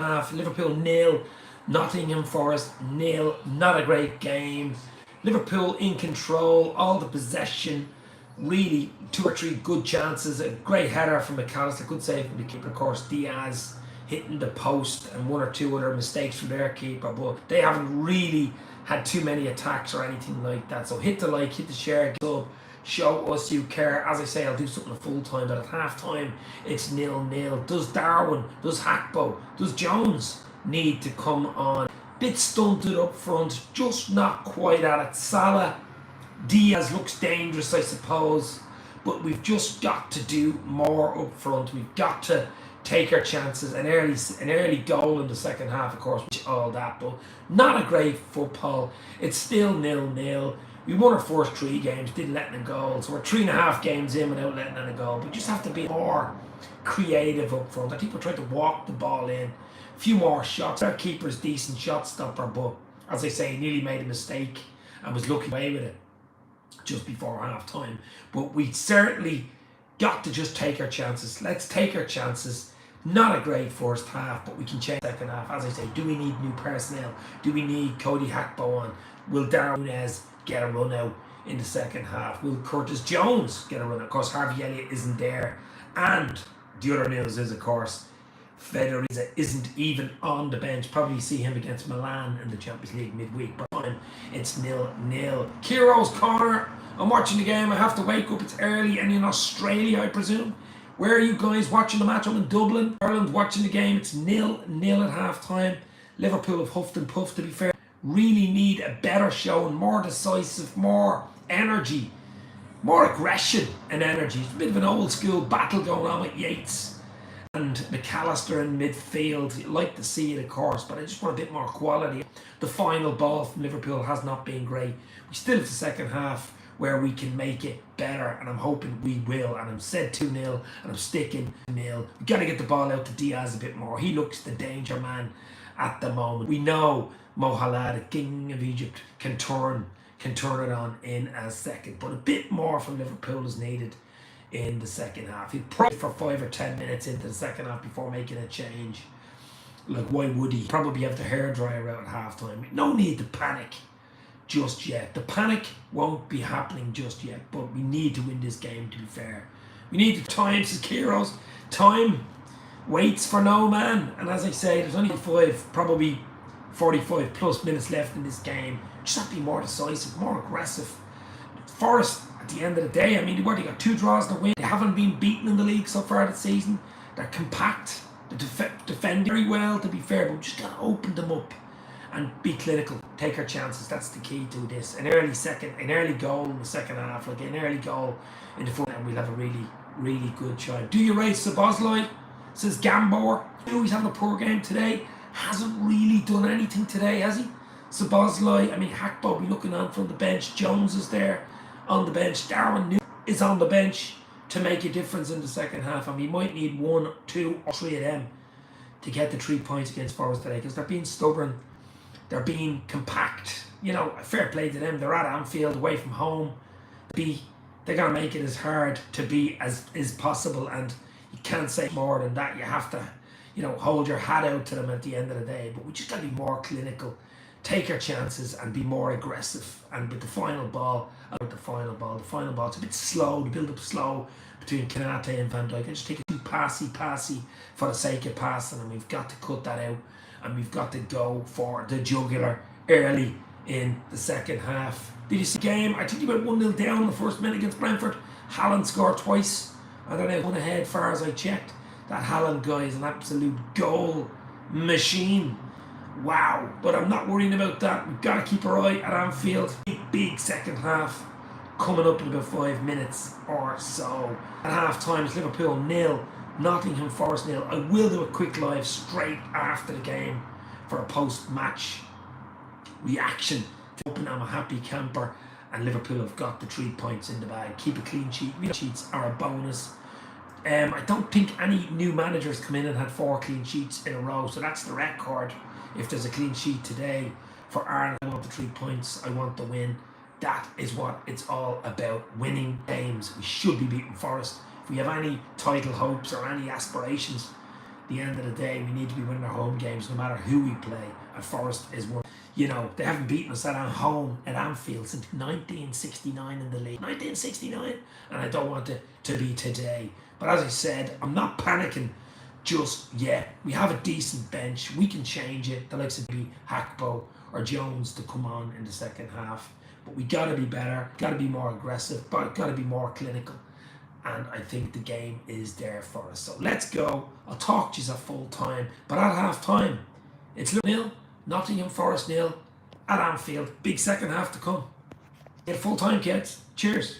half. Liverpool 0, Nottingham Forest 0. Not a great game. Liverpool in control, all the possession, really 2 or 3 good chances. A great header from McAllister, good save from the keeper, of course. Diaz hitting the post, and 1 or 2 other mistakes from their keeper, but they haven't really had too many attacks or anything like that. So hit the like, hit the share, get up, show us you care. As I say, I'll do something at full time, but at half time it's 0-0. Does Darwin, does Hackbo, does Jones need to come on? Bit stunted up front, just not quite at it. Salah, Diaz looks dangerous, I suppose, but we've just got to do more up front. We've got to take our chances. An early goal in the second half, of course, which all that, but not a great football. It's still 0-0. We won our first 3 games, didn't let in a goal, so we're 3.5 games in without letting in a goal. But we just have to be more creative up front. I think we're trying to walk the ball in. A few more shots. Our keeper's decent shot stopper, but as I say, he nearly made a mistake and was lucky away with it just before half time. But we certainly got to just take our chances. Let's take our chances. Not a great first half, but we can change second half. As I say, do we need new personnel? Do we need Cody Hackbo on? Will Darwin Nunez get a run out in the second half? Will Curtis Jones get a run out? Of course, Harvey Elliott isn't there. And the other news is, of course, Federica isn't even on the bench. Probably see him against Milan in the Champions League midweek. But it's 0-0. Kiro's corner. I'm watching the game. I have to wake up. It's early and in Australia, I presume. Where are you guys watching the match? I'm in Dublin, Ireland, watching the game. It's 0-0 at half time. Liverpool have huffed and puffed, to be fair. Really need a better showing, more decisive, more energy, more aggression and energy. It's a bit of an old school battle going on with Yates and McAllister in midfield. You'd like to see it, of course, but I just want a bit more quality. The final ball from Liverpool has not been great. We still have the second half where we can make it better, and I'm hoping we will. And I'm said 2-0, and I'm sticking 0. We've got to get the ball out to Diaz a bit more. He looks the danger man at the moment. We know Mo Salah, the king of Egypt, can turn it on in a second, but a bit more from Liverpool is needed in the second half. He'd probably for 5 or 10 minutes into the second half before making a change. Like, why would he? Probably have the hairdryer out at half time. No need to panic just yet. The panic won't be happening just yet, but we need to win this game, to be fair. We need the time, says Kiros. Time waits for no man, and as I say, there's only 5, probably 45 plus minutes left in this game. Just have to be more decisive, more aggressive. Forest, at the end of the day, I mean, they've already got 2 draws to win. They haven't been beaten in the league so far this season. They're compact. They defend very well, to be fair, but we just got to open them up and be clinical. Take our chances. That's the key to this. An early goal in the second half, like an early goal in the fourth, and we'll have a really, really good shot. Do you rate Szoboszlai? Says Gambor. He's having a poor game today. Hasn't really done anything today, has he? Szoboszlai, I mean, Hackbo will be looking on from the bench. Jones is there on the bench. Darwin Nunez is on the bench to make a difference in the second half, and we might need 1, 2 or 3 of them to get the 3 points against Forest today, because they're being stubborn, they're being compact. You know, fair play to them. They're at Anfield, away from home. They're going to make it as hard to be as is possible, and you can't say more than that. You have to, you know, hold your hat out to them at the end of the day. But we just got to be more clinical, take our chances, and be more aggressive. And with the final ball, it's a bit slow, the build up slow between Kanate and Van Dijk. I just take it too passy for the sake of passing, and we've got to cut that out, and we've got to go for the jugular early in the second half. Did you see the game? I think you went 1-0 down in the first minute against Brentford. Haaland scored twice. I don't know, 1 ahead far as I checked. That Haaland guy is an absolute goal machine. Wow. But I'm not worrying about that. We've got to keep our eye at Anfield. Big second half coming up in about 5 minutes or so. At half time, it's Liverpool 0, Nottingham Forest 0. I will do a quick live straight after the game for a post-match reaction. I'm a happy camper, and Liverpool have got the 3 points in the bag. Keep a clean sheet. Clean sheets are a bonus. I don't think any new managers come in and had 4 clean sheets in a row, so that's the record. If there's a clean sheet today for Ireland, I want the 3 points. I want the win. That is what it's all about, winning games. We should be beating Forest. If we have any title hopes or any aspirations, the end of the day, we need to be winning our home games no matter who we play. And Forest is one. You know, they haven't beaten us at home at Anfield since 1969 in the league. 1969, and I don't want it to be today. But as I said, I'm not panicking just yet. We have a decent bench. We can change it. The likes of Hackbo or Jones to come on in the second half. But we got to be better. Got to be more aggressive. But got to be more clinical. And I think the game is there for us. So let's go. I'll talk to you at full time. But at half time, it's Liverpool 0, Nottingham Forest 0 at Anfield. Big second half to come. Get full time, kids. Cheers.